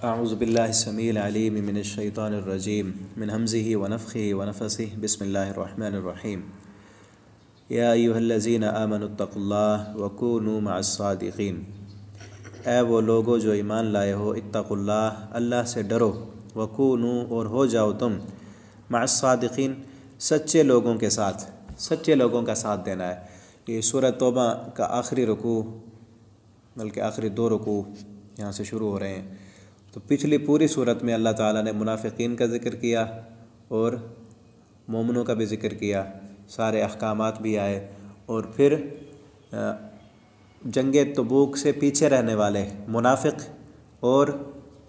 اعوذ باللہ السمیع العلیم من الشیطان الرجیم من ہمزہ ونفخہ ونفثہ بسم اللہ الرحمن الرحیم یا ایھا الذین آمنوا اتقوا اللہ وکونوا مع الصادقین۔ اے وہ لوگو جو ایمان لائے ہو، اتقوا اللہ، اللہ سے ڈرو، وکونوا اور ہو جاؤ تم، مع الصادقین سچے لوگوں کے ساتھ، سچے لوگوں کا ساتھ دینا ہے۔ یہ سورہ توبہ کا آخری رکوع، بلکہ آخری دو رکوع یہاں سے شروع ہو رہے ہیں۔ تو پچھلی پوری صورت میں اللہ تعالیٰ نے منافقین کا ذکر کیا اور مومنوں کا بھی ذکر کیا، سارے احکامات بھی آئے، اور پھر جنگ تبوک سے پیچھے رہنے والے منافق اور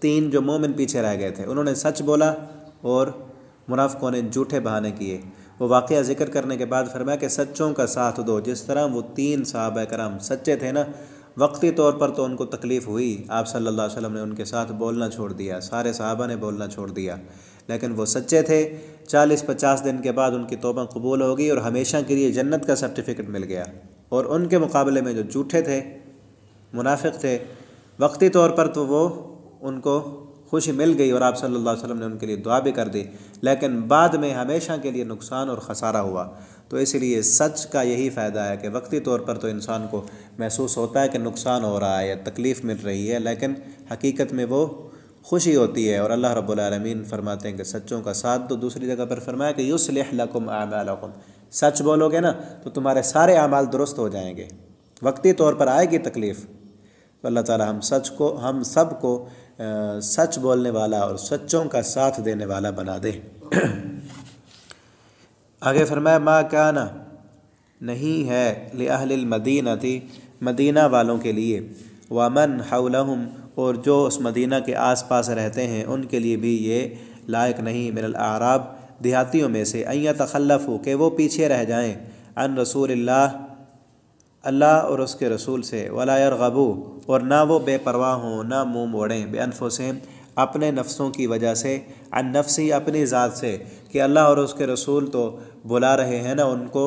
3 جو مومن پیچھے رہ گئے تھے، انہوں نے سچ بولا اور منافقوں نے جھوٹے بہانے کیے۔ وہ واقعہ ذکر کرنے کے بعد فرمایا کہ سچوں کا ساتھ دو، جس طرح وہ 3 صحابہ کرام سچے تھے نا، وقتی طور پر تو ان کو تکلیف ہوئی، آپ صلی اللہ علیہ وسلم نے ان کے ساتھ بولنا چھوڑ دیا، سارے صحابہ نے بولنا چھوڑ دیا، لیکن وہ سچے تھے۔ 40-50 دن کے بعد ان کی توبہ قبول ہو گئی اور ہمیشہ کے لیے جنت کا سرٹیفکیٹ مل گیا۔ اور ان کے مقابلے میں جو جھوٹے تھے، منافق تھے، وقتی طور پر تو وہ ان کو خوشی مل گئی اور آپ صلی اللہ علیہ وسلم نے ان کے لیے دعا بھی کر دی، لیکن بعد میں ہمیشہ کے لیے نقصان اور خسارہ ہوا۔ تو اس لیے سچ کا یہی فائدہ ہے کہ وقتی طور پر تو انسان کو محسوس ہوتا ہے کہ نقصان ہو رہا ہے یا تکلیف مل رہی ہے، لیکن حقیقت میں وہ خوشی ہوتی ہے، اور اللہ رب العالمین فرماتے ہیں کہ سچوں کا ساتھ دو۔ دوسری جگہ پر فرمایا کہ یصلح لکم اعمالکم، سچ بولو گے نا تو تمہارے سارے اعمال درست ہو جائیں گے، وقتی طور پر آئے گی تکلیف۔ تو اللہ تعالی ہم سب کو سچ بولنے والا اور سچوں کا ساتھ دینے والا بنا دے۔ آگے فرمایا ما کان، نہیں ہے، لأہل المدینۃ، مدینہ والوں کے لیے، ومن حولہم، اور جو اس مدینہ کے آس پاس رہتے ہیں ان کے لیے بھی یہ لائق نہیں، من الاعراب، دیہاتیوں میں سے، ان یتخلفوا، کہ وہ پیچھے رہ جائیں، عن رسول اللہ، اللہ اور اس کے رسول سے، ولا یرغبوا، اور نہ وہ بے پرواہ ہوں، نہ منہ موڑیں، بانفسہم، اپنے نفسوں کی وجہ سے، عن نفسی، اپنی ذات سے، کہ اللہ اور اس کے رسول تو بلا رہے ہیں نا ان کو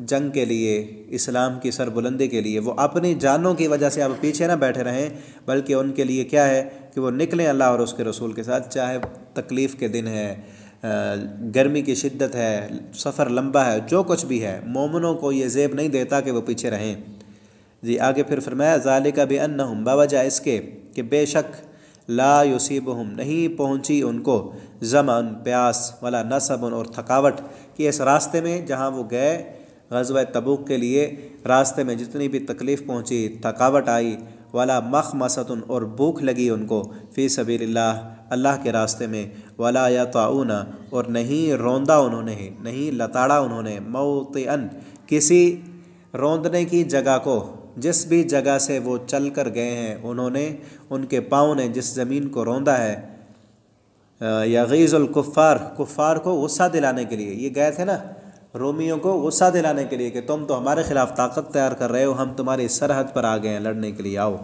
جنگ کے لیے، اسلام کی سربلندی کے لیے، وہ اپنی جانوں کی وجہ سے اب پیچھے نہ بیٹھے رہیں، بلکہ ان کے لیے کیا ہے کہ وہ نکلیں اللہ اور اس کے رسول کے ساتھ، چاہے تکلیف کے دن ہے، گرمی کی شدت ہے، سفر لمبا ہے، جو کچھ بھی ہے، مومنوں کو یہ زیب نہیں دیتا کہ وہ پیچھے رہیں۔ جی آگے پھر فرمایا ذالک بانہم، بوجہ اس کے کہ بے شک، لا یصیبہم، نہیں پہنچی ان کو، ظمأ، پیاس، ولا نصب، اور تھکاوٹ، کہ اس راستے میں جہاں وہ گئے غزوہ تبوک کے لیے، راستے میں جتنی بھی تکلیف پہنچی، تھکاوٹ آئی، ولا مخمصۃ، اور بھوک لگی ان کو، فی سبیل اللہ، اللہ کے راستے میں، ولا یطؤون، اور نہیں روندا انہوں نے، نہیں لتاڑا انہوں نے، موطئا، کسی روندنے کی جگہ کو، جس بھی جگہ سے وہ چل کر گئے ہیں انہوں نے، ان کے پاؤں نے جس زمین کو روندا ہے، یغیظ الکفار، کفار کو غصہ دلانے کے لیے، یہ گئے تھے نا رومیوں کو غصہ دلانے کے لیے کہ تم تو ہمارے خلاف طاقت تیار کر رہے ہو، ہم تمہاری سرحد پر آ گئے ہیں لڑنے کے لیے، آؤ۔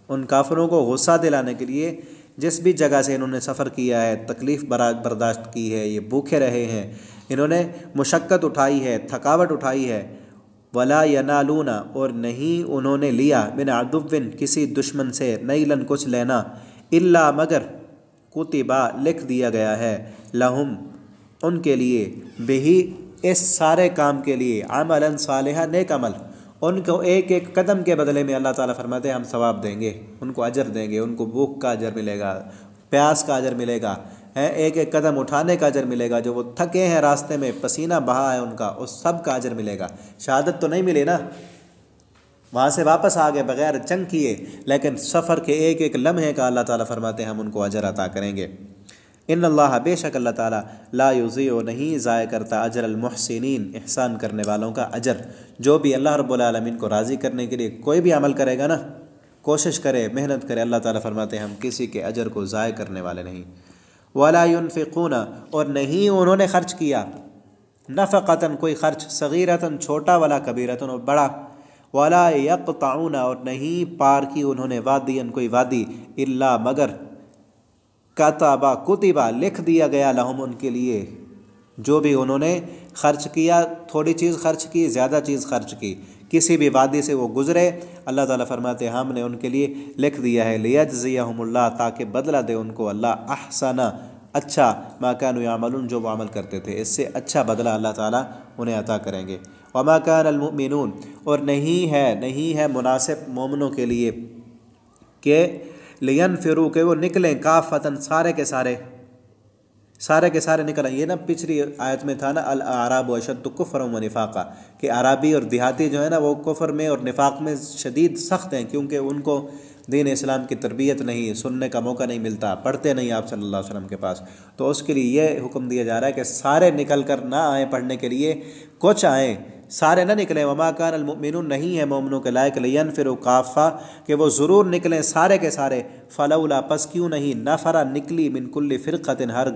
ان کافروں کو غصہ دلانے کے لیے جس بھی جگہ سے انہوں نے سفر کیا ہے، تکلیف برداشت کی ہے، یہ بھوکے رہے ہیں، انہوں نے مشقت اٹھائی ہے، تھکاوٹ اٹھائی ہے، ولا ینالون، اور نہیں انہوں نے لیا، من عدو، کسی دشمن سے، نیلاً کچھ لینا، الا مگر، کتبا، لکھ دیا گیا ہے، لہم، ان کے لیے، بہی، اس سارے کام کے لیے، عملاً صالحا، نیک عمل، ان کو ایک ایک قدم کے بدلے میں اللہ تعالیٰ فرماتے ہیں ہم ثواب دیں گے، ان کو اجر دیں گے، ان کو بھوک کا اجر ملے گا، پیاس کا اجر ملے گا، ایک ایک قدم اٹھانے کا اجر ملے گا، جو وہ تھکے ہیں راستے میں، پسینہ بہا ہے ان کا، اس سب کا اجر ملے گا۔ شہادت تو نہیں ملی نا، وہاں سے واپس آ گئے بغیر جنگ کیے، لیکن سفر کے ایک ایک لمحے کا اللہ تعالیٰ فرماتے ہیں ہم ان کو اجر عطا کریں گے۔ ان اللہ، بے شک اللہ تعالیٰ، لا یضیع، نہیں ضائع کرتا، اجر المحسنین، احسان کرنے والوں کا اجر۔ جو بھی اللہ رب العالمین کو راضی کرنے کے لیے کوئی بھی عمل کرے گا نا، کوشش کرے، محنت کرے، اللہ تعالیٰ فرماتے ہیں ہم کسی کے اجر کو ضائع کرنے والے نہیں۔ ولا ينفقون، اور نہیں انہوں نے خرچ کیا، نفقۃ، کوئی خرچ، صغیرۃ، چھوٹا، ولا کبیرۃ، اور بڑا، ولا یقطعون، اور نہیں پار کی انہوں نے، وادیا، کوئی وادی، الا مگر، کتبہ، لکھ دیا گیا، لہم، ان کے لیے، جو بھی انہوں نے خرچ کیا، تھوڑی چیز خرچ کی، زیادہ چیز خرچ کی، کسی بھی وادی سے وہ گزرے، اللہ تعالیٰ فرماتے ہیں ہم نے ان کے لیے لکھ دیا ہے لیجزیہم اللہ، تاکہ بدلہ دے ان کو اللہ احسن اچھا ما کانوا یعملون، جو وہ عمل کرتے تھے، اس سے اچھا بدلہ اللہ تعالیٰ انہیں عطا کریں گے۔ وما کان المؤمنون، اور نہیں ہے مناسب مومنوں کے لیے کہ لینفروا، کہ وہ نکلیں کافتاً سارے کے سارے نکلیں۔ یہ نا پچھلی آیت میں تھا نا الاعراب اشد کفرا ونفاقا، کہ عربی اور دیہاتی جو ہے نا وہ کفر میں اور نفاق میں شدید سخت ہیں، کیونکہ ان کو دین اسلام کی تربیت نہیں، سننے کا موقع نہیں ملتا، پڑھتے نہیں آپ صلی اللہ علیہ وسلم کے پاس، تو اس کے لیے یہ حکم دیا جا رہا ہے کہ سارے نکل کر نہ آئیں پڑھنے کے لیے، کچھ آئیں، سارے نہ نکلیں۔ وما کان المؤمنون، نہیں ہے مومنوں کے لائق لینفروا کافہ، کہ وہ ضرور نکلیں سارے کے سارے، فلولا، پس کیوں نہیں، نفر، نکلی، من کل فرقۃ، ہر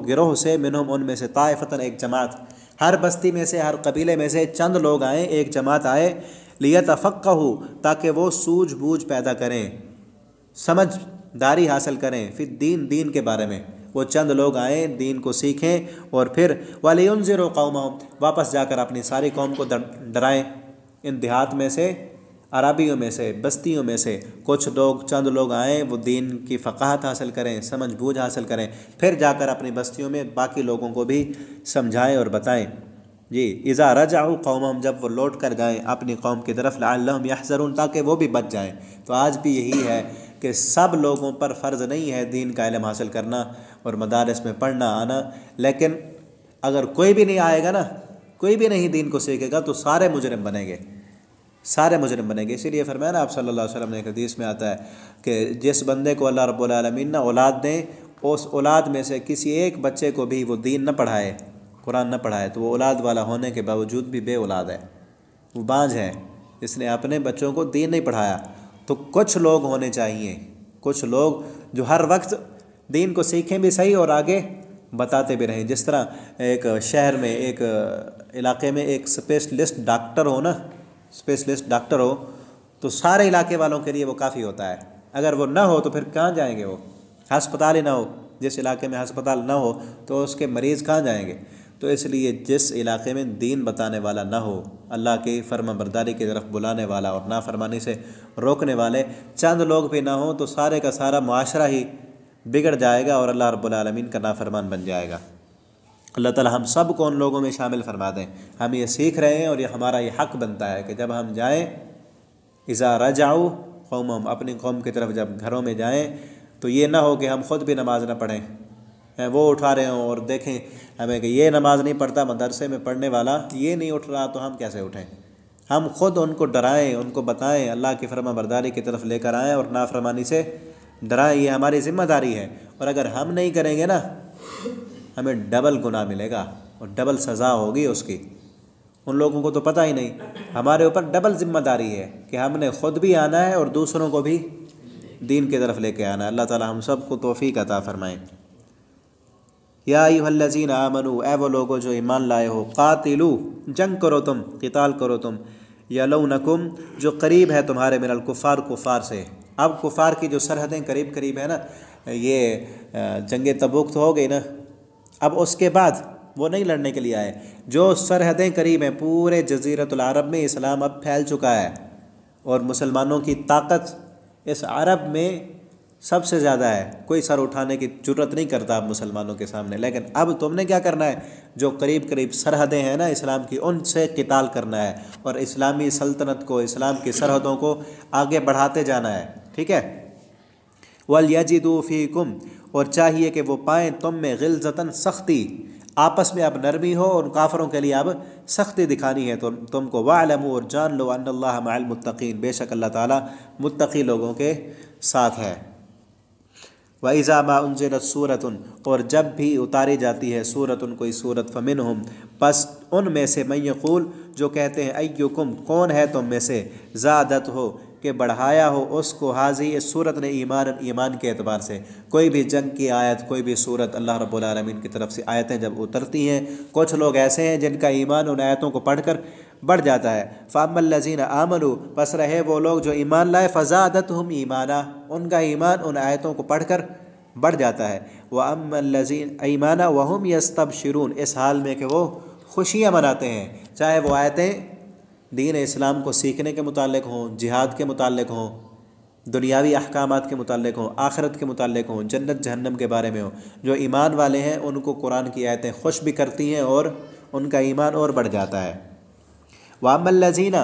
گروہ سے، منہم، ان میں سے، طائفتاً، ایک جماعت، ہر بستی میں سے، ہر قبیلے میں سے چند لوگ آئیں، ایک جماعت آئے، لیتفقہوا، تاکہ وہ سوجھ بوجھ پیدا کریں، سمجھداری حاصل کریں، فی الدین، دین کے بارے میں، وہ چند لوگ آئیں دین کو سیکھیں، اور پھر وَلِيُنذِرُوا قَوْمَهُمْ، واپس جا کر اپنی ساری قوم کو ڈرائیں۔ ان دیہات میں سے، عربیوں میں سے، بستیوں میں سے کچھ لوگ، چند لوگ آئیں، وہ دین کی فقاہت حاصل کریں، سمجھ بوجھ حاصل کریں، پھر جا کر اپنی بستیوں میں باقی لوگوں کو بھی سمجھائیں اور بتائیں۔ جی، اذا رجعوا قومہم، جب وہ لوٹ کر جائیں اپنی قوم کی طرف، لعلہم یحذرون، تاکہ وہ بھی بچ جائیں۔ تو آج بھی یہی ہے کہ سب لوگوں پر فرض نہیں ہے دین کا علم حاصل کرنا اور مدارس میں پڑھنا آنا، لیکن اگر کوئی بھی نہیں آئے گا نا، کوئی بھی نہیں دین کو سیکھے گا، تو سارے مجرم بنیں گے، سارے مجرم بنیں گے۔ اسی لیے فرمایا نا آپ صلی اللہ علیہ وسلم نے، ایک حدیث میں آتا ہے کہ جس بندے کو اللہ رب العالمین نہ اولاد دیں، اس اولاد میں سے کسی ایک بچے کو بھی وہ دین نہ پڑھائے، قرآن نہ پڑھائے، تو وہ اولاد والا ہونے کے باوجود بھی بے اولاد ہے، وہ بانجھ ہے، اس نے اپنے بچوں کو دین نہیں پڑھایا۔ تو کچھ لوگ ہونے چاہیے، کچھ لوگ جو ہر وقت دین کو سیکھیں بھی صحیح اور آگے بتاتے بھی رہیں۔ جس طرح ایک شہر میں، ایک علاقے میں ایک اسپیشلسٹ ڈاکٹر ہو نا، اسپیشلسٹ ڈاکٹر ہو، تو سارے علاقے والوں کے لیے وہ کافی ہوتا ہے۔ اگر وہ نہ ہو تو پھر کہاں جائیں گے وہ؟ ہسپتال ہی نہ ہو، جس علاقے میں ہسپتال نہ ہو تو اس کے مریض کہاں جائیں گے؟ تو اس لیے جس علاقے میں دین بتانے والا نہ ہو، اللہ کی فرما برداری کی طرف بلانے والا اور نافرمانی سے روکنے والے چند لوگ بھی نہ ہوں، تو سارے کا سارا معاشرہ ہی بگڑ جائے گا اور اللہ رب العالمین کا نافرمان بن جائے گا۔ اللہ تعالی ہم سب کو ان لوگوں میں شامل فرما دیں۔ ہم یہ سیکھ رہے ہیں اور یہ ہمارا یہ حق بنتا ہے کہ جب ہم جائیں، اذا رجعوا قومہم، اپنی قوم کی طرف جب گھروں میں جائیں، تو یہ نہ ہو کہ ہم خود بھی نماز نہ پڑھیں، وہ اٹھا رہے ہوں اور دیکھیں ہمیں کہ یہ نماز نہیں پڑھتا، مدرسے میں پڑھنے والا یہ نہیں اٹھ رہا، تو ہم کیسے اٹھیں؟ ہم خود ان کو ڈرائیں، ان کو بتائیں، اللہ کی فرما برداری کی طرف لے کر آئیں اور نافرمانی سے ڈرائیں، یہ ہماری ذمہ داری ہے۔ اور اگر ہم نہیں کریں گے نا، ہمیں ڈبل گناہ ملے گا اور ڈبل سزا ہوگی اس کی۔ ان لوگوں کو تو پتہ ہی نہیں، ہمارے اوپر ڈبل ذمہ داری ہے کہ ہم نے خود بھی آنا ہے اور دوسروں کو بھی دین کی طرف لے کے آنا ہے۔ اللہ تعالی ہم سب کو توفیق عطا فرمائیں۔ یا ایھا الذین آمنوا، اے وہ لوگوں جو ایمان لائے ہو، قاتلوا، جنگ کرو تم، قتال کرو تم، یلونکم، جو قریب ہے تمہارے، من الکفار، کفار سے۔ اب کفار کی جو سرحدیں قریب قریب ہیں نا، یہ جنگ تبوک تو ہو گئی نا، اب اس کے بعد وہ نہیں لڑنے کے لیے آئے۔ جو سرحدیں قریب ہیں، پورے جزیرۃ العرب میں اسلام اب پھیل چکا ہے اور مسلمانوں کی طاقت اس عرب میں سب سے زیادہ ہے، کوئی سر اٹھانے کی جرت نہیں کرتا اب مسلمانوں کے سامنے۔ لیکن اب تم نے کیا کرنا ہے؟ جو قریب قریب سرحدیں ہیں نا اسلام کی، ان سے قتال کرنا ہے اور اسلامی سلطنت کو، اسلام کی سرحدوں کو آگے بڑھاتے جانا ہے، ٹھیک ہے؟ وَلْيَجِدُوا فِيكُمْ، اور چاہیے کہ وہ پائیں تم میں، غلظتاً، سختی، آپس میں اب نرمی ہو، اور کافروں کے لیے اب سختی دکھانی ہے تم کو۔ وَاعْلَمُوا، اور جان لو، أَنَّ اللَّهَ مَعَ الْمُتَّقِينَ، بے شک اللہ تعالیٰ متقی لوگوں کے ساتھ ہے۔ وَإِذَا مَا أُنزِلَتْ سُورَةٌ، اور جب بھی اتاری جاتی ہے سورۃ، کوئی سورت، فَمِنْهُمْ، پس ان میں سے، من یقول، جو کہتے ہیں، ایکم، کون ہے تم میں سے، زادت ہو، کہ بڑھایا ہو اس کو، حاضی، اس سورت نے، ایمان کے اعتبار سے۔ کوئی بھی جنگ کی آیت، کوئی بھی سورت، اللہ رب العالمین کی طرف سے آیتیں جب اترتی ہیں، کچھ لوگ ایسے ہیں جن کا ایمان ان آیتوں کو پڑھ کر بڑھ جاتا ہے۔ فَأَمَّا الَّذِينَ آمَنُوا، پس رہے وہ لوگ جو ایمان لائے، فَزَادَتْهُمْ ایمانا، ان کا ایمان ان آیتوں کو پڑھ کر بڑھ جاتا ہے۔ وَأَمَّا الَّذِينَ ایمانا وَهُمْ يَسْتَبْشِرُونَ، اس حال میں کہ وہ خوشیاں مناتے ہیں، چاہے وہ آیتیں دین اسلام کو سیکھنے کے متعلق ہوں، جہاد کے متعلق ہوں، دنیاوی احکامات کے متعلق ہوں، آخرت کے متعلق ہوں، جنت جہنم کے بارے میں ہوں، جو ایمان والے ہیں ان کو قرآن کی آیتیں خوش بھی کرتی ہیں اور ان کا ایمان اور بڑھ جاتا ہے۔ وَأَمَّا الَّذِينَ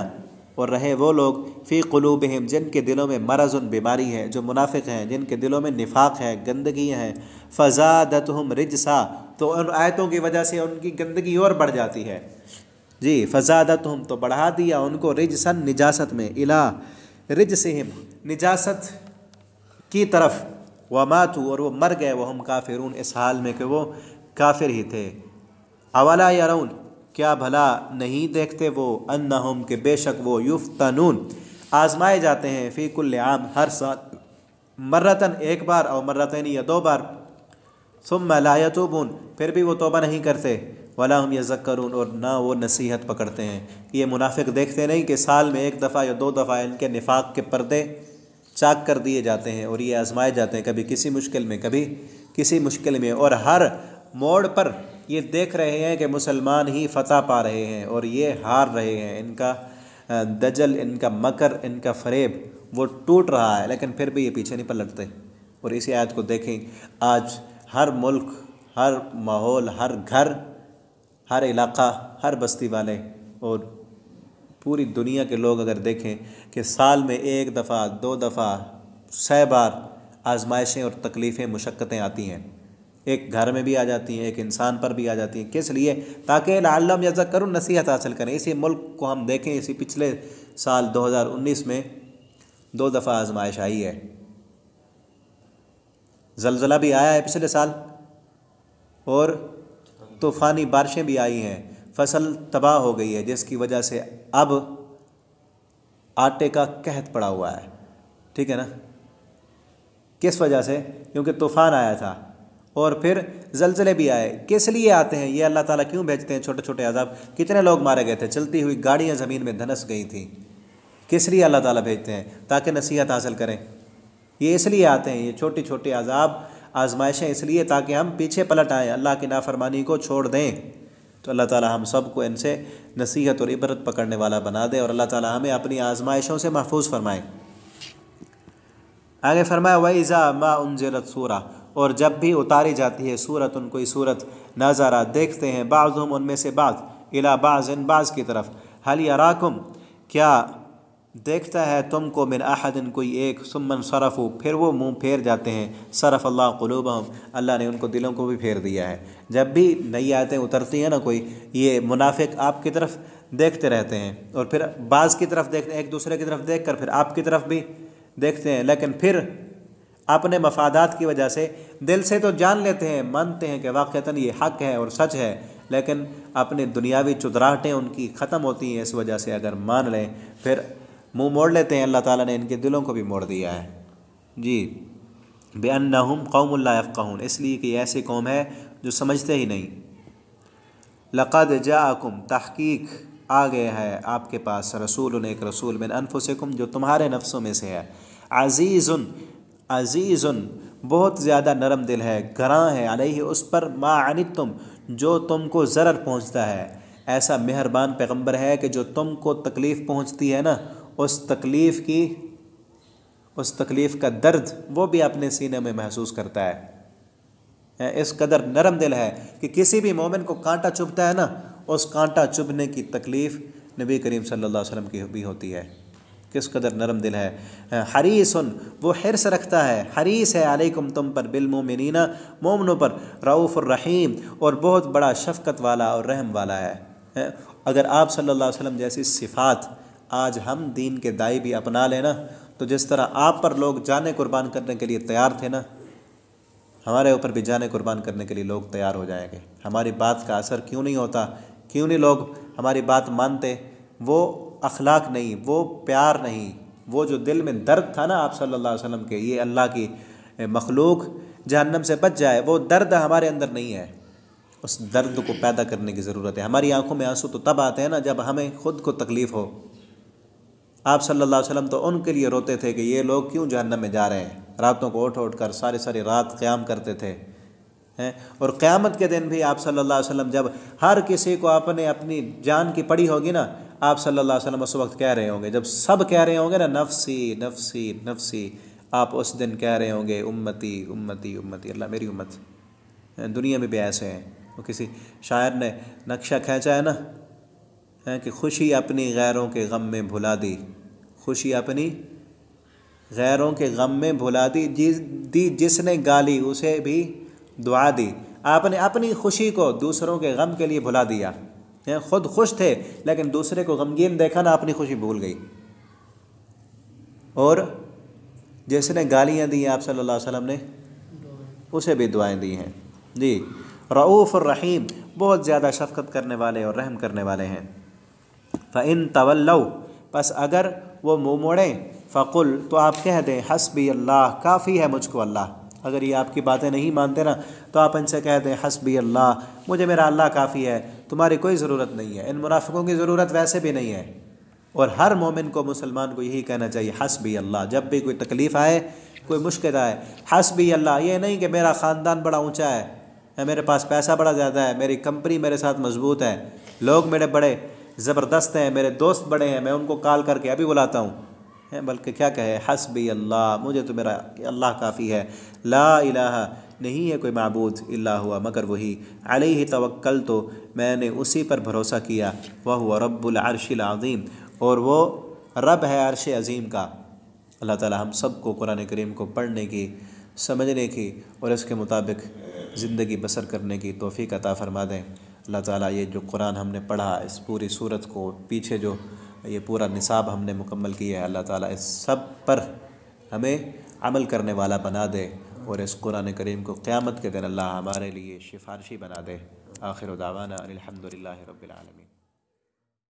اور رہے وہ لوگ فی قلوبہم جن کے دلوں میں مرض بیماری ہے، جو منافق ہیں، جن کے دلوں میں نفاق ہے، گندگیاں ہیں، فزادتہم رجسا تو ان آیتوں کی وجہ سے ان کی گندگی اور بڑھ جاتی ہے، جی فزادتہم تو بڑھا دیا ان کو رجسن نجاست میں، الی رجسہم نجاست کی طرف، وماتوا اور وہ مر گئے، وہم کافرون اس حال میں کہ وہ کافر ہی تھے۔ اولا یرون کیا بھلا نہیں دیکھتے وہ، انہم کہ بے شک وہ، یفتنون آزمائے جاتے ہیں، فی کل عام ہر سال، مرتن ایک بار، اور مرتین یا دو بار، ثم لا یتوبون پھر بھی وہ توبہ نہیں کرتے، ولا ہم یذکرون اور نہ وہ نصیحت پکڑتے ہیں۔ یہ منافق دیکھتے نہیں کہ سال میں ایک دفعہ یا دو دفعہ ان کے نفاق کے پردے چاک کر دیے جاتے ہیں اور یہ آزمائے جاتے ہیں، کبھی کسی مشکل میں، کبھی کسی مشکل میں، اور ہر موڑ پر یہ دیکھ رہے ہیں کہ مسلمان ہی فتح پا رہے ہیں اور یہ ہار رہے ہیں، ان کا دجل، ان کا مکر، ان کا فریب وہ ٹوٹ رہا ہے، لیکن پھر بھی یہ پیچھے نہیں پلٹتے۔ اور اسی آیت کو دیکھیں، آج ہر ملک، ہر ماحول، ہر گھر، ہر علاقہ، ہر بستی والے اور پوری دنیا کے لوگ اگر دیکھیں کہ سال میں ایک دفعہ، دو دفعہ، 100 بار آزمائشیں اور تکلیفیں، مشقتیں آتی ہیں، ایک گھر میں بھی آ جاتی ہیں، ایک انسان پر بھی آ جاتی ہیں، کس لیے؟ تاکہ لعلہم یذکرون نصیحت حاصل کریں۔ اسی ملک کو ہم دیکھیں، اسی پچھلے سال 2019 میں 2 دفعہ آزمائش آئی ہے، زلزلہ بھی آیا ہے پچھلے سال اور طوفانی بارشیں بھی آئی ہیں، فصل تباہ ہو گئی ہے، جس کی وجہ سے اب آٹے کا قحط پڑا ہوا ہے، ٹھیک ہے نا؟ کس وجہ سے؟ کیونکہ طوفان آیا تھا اور پھر زلزلے بھی آئے۔ کس لیے آتے ہیں یہ؟ اللہ تعالیٰ کیوں بھیجتے ہیں چھوٹے چھوٹے عذاب؟ کتنے لوگ مارے گئے تھے، چلتی ہوئی گاڑیاں زمین میں دھنس گئی تھیں، کس لیے اللہ تعالیٰ بھیجتے ہیں؟ تاکہ نصیحت حاصل کریں۔ یہ اس لیے آتے ہیں، یہ چھوٹی چھوٹی عذاب، آزمائشیں اس لیے تاکہ ہم پیچھے پلٹ آئیں، اللہ کی نافرمانی کو چھوڑ دیں۔ تو اللہ تعالیٰ ہم سب کو ان سے نصیحت اور عبرت پکڑنے والا بنا دے، اور اللہ تعالیٰ ہمیں اپنی آزمائشوں سے محفوظ فرمائے۔ آگے فرمایا وَإِذَا مَا أُنزِلَتْ سورہ اور جب بھی اتاری جاتی ہے سورۃ کوئی سورت، نظرا دیکھتے ہیں، بعضهم ان میں سے بعض، الی بعض بعض کی طرف، هل یراکم کیا دیکھتا ہے تم کو، من احد کوئی ایک، ثم انصرفوا پھر وہ منہ پھیر جاتے ہیں، صرف اللہ قلوبہم اللہ نے ان کو دلوں کو بھی پھیر دیا ہے۔ جب بھی نئی آیتیں اترتی ہیں نا کوئی، یہ منافق آپ کی طرف دیکھتے رہتے ہیں اور پھر بعض کی طرف دیکھتے ہیں، ایک دوسرے کی طرف دیکھ کر پھر آپ کی طرف بھی دیکھتے ہیں، لیکن پھر اپنے مفادات کی وجہ سے دل سے تو جان لیتے ہیں، مانتے ہیں کہ واقعتاً یہ حق ہے اور سچ ہے، لیکن اپنی دنیاوی چدراہٹیں ان کی ختم ہوتی ہیں، اس وجہ سے اگر مان لیں پھر منہ موڑ لیتے ہیں۔ اللہ تعالیٰ نے ان کے دلوں کو بھی موڑ دیا ہے، جی بِأَنَّهُمْ قَوْمٌ لَا يَفْقَهُونَ اس لیے کہ یہ ایسی قوم ہے جو سمجھتے ہی نہیں۔ لَقَدْ جَاءَكُمْ تحقیق آ گیا ہے آپ کے پاس، رسول ایک رسول، من انفسکم جو تمہارے نفسوں میں سے ہے، عزیز عزیز بہت زیادہ نرم دل ہے، گراں ہے، علیہ اس پر، ما عنتم جو تم کو ضرر پہنچتا ہے، ایسا مہربان پیغمبر ہے کہ جو تم کو تکلیف پہنچتی ہے نا، اس تکلیف کا درد وہ بھی اپنے سینے میں محسوس کرتا ہے۔ اس قدر نرم دل ہے کہ کسی بھی مومن کو کانٹا چبھتا ہے نا، اس کانٹا چبھنے کی تکلیف نبی کریم صلی اللہ علیہ وسلم کی بھی ہوتی ہے، کس قدر نرم دل ہے۔ حریص وہ حرص رکھتا ہے، حریص ہے، علیکم تم پر، بالمومنین مومنوں پر، رؤوف الرحیم اور بہت بڑا شفقت والا اور رحم والا ہے۔ اگر آپ صلی اللہ علیہ وسلم جیسی صفات آج ہم دین کے داعی بھی اپنا لینا، تو جس طرح آپ پر لوگ جانیں قربان کرنے کے لیے تیار تھے نا، ہمارے اوپر بھی جانیں قربان کرنے کے لیے لوگ تیار ہو جائیں گے۔ ہماری بات کا اثر کیوں نہیں ہوتا، کیوں نہیں لوگ ہماری بات مانتے؟ وہ اخلاق نہیں، وہ پیار نہیں، وہ جو دل میں درد تھا نا آپ صلی اللہ علیہ وسلم کے، یہ اللہ کی مخلوق جہنم سے بچ جائے، وہ درد ہمارے اندر نہیں ہے۔ اس درد کو پیدا کرنے کی ضرورت ہے۔ ہماری آنکھوں میں آنسو تو تب آتے ہیں نا جب ہمیں خود کو تکلیف ہو۔ آپ صلی اللہ علیہ وسلم تو ان کے لیے روتے تھے کہ یہ لوگ کیوں جہنم میں جا رہے ہیں، راتوں کو اٹھ کر ساری رات قیام کرتے تھے۔ اور قیامت کے دن بھی آپ صلی اللہ علیہ وسلم جب ہر کسی کو اپنی جان کی پڑی ہوگی نا، آپ صلی اللہ علیہ وسلم اس وقت کہہ رہے ہوں گے، جب سب کہہ رہے ہوں گے نا نفسی نفسی نفسی، آپ اس دن کہہ رہے ہوں گے امتی امتی امتی، اللہ میری امت۔ دنیا میں بھی ایسے ہیں، وہ کسی شاعر نے نقشہ کھینچا ہے نا کہ خوشی اپنی غیروں کے غم میں بھلا دی، خوشی اپنی غیروں کے غم میں بھلا دی جس نے گالی اسے بھی دعا دی۔ آپ نے اپنی خوشی کو دوسروں کے غم کے لیے بھلا دیا، خود خوش تھے لیکن دوسرے کو غمگین دیکھا نا، اپنی خوشی بھول گئی۔ اور جس نے گالیاں دی آپ صلی اللہ علیہ وسلم نے، اسے بھی دعائیں دی ہیں۔ جی، رؤوف الرحیم، بہت زیادہ شفقت کرنے والے اور رحم کرنے والے ہیں۔ فَإِن تَوَلَّوْا، پس اگر وہ منہ موڑیں، فَقُلْ، تو آپ کہہ دیں، حسبی اللہ، کافی ہے مجھ کو اللہ۔ اگر یہ آپ کی باتیں نہیں مانتے نا تو آپ ان سے کہہ دیں حسبی اللہ، مجھے میرا اللہ کافی ہے، تمہاری کوئی ضرورت نہیں ہے۔ ان منافقوں کی ضرورت ویسے بھی نہیں ہے، اور ہر مومن کو، مسلمان کو یہی کہنا چاہیے حسبی اللہ۔ جب بھی کوئی تکلیف آئے، کوئی مشکل آئے، حسبی اللہ، یہ نہیں کہ میرا خاندان بڑا اونچا ہے، میرے پاس پیسہ بڑا زیادہ ہے، میری کمپنی میرے ساتھ مضبوط ہے، لوگ میرے بڑے زبردست ہیں، میرے دوست بڑے ہیں، میں ان کو کال کر کے ابھی بلاتا ہوں، بلکہ کیا کہے، حسبی اللہ، مجھے تو میرا اللہ کافی ہے، لا الہ، نہیں ہے کوئی معبود الا ہوا، مگر وہی، علیہ توکلت، میں نے اسی پر بھروسہ کیا، وہو رب العرش العظیم، اور وہ رب ہے عرش عظیم کا۔ اللہ تعالی ہم سب کو قرآن کریم کو پڑھنے کی، سمجھنے کی اور اس کے مطابق زندگی بسر کرنے کی توفیق عطا فرما دیں۔ اللہ تعالیٰ یہ جو قرآن ہم نے پڑھا، اس پوری صورت کو، پیچھے جو یہ پورا نصاب ہم نے مکمل کیا ہے، اللہ تعالیٰ اس سب پر ہمیں عمل کرنے والا بنا دے، اور اس قرآن کریم کو قیامت کے دن اللہ ہمارے لیے سفارشی بنا دے۔ آخر دعوانا الحمدللہ رب العالمین۔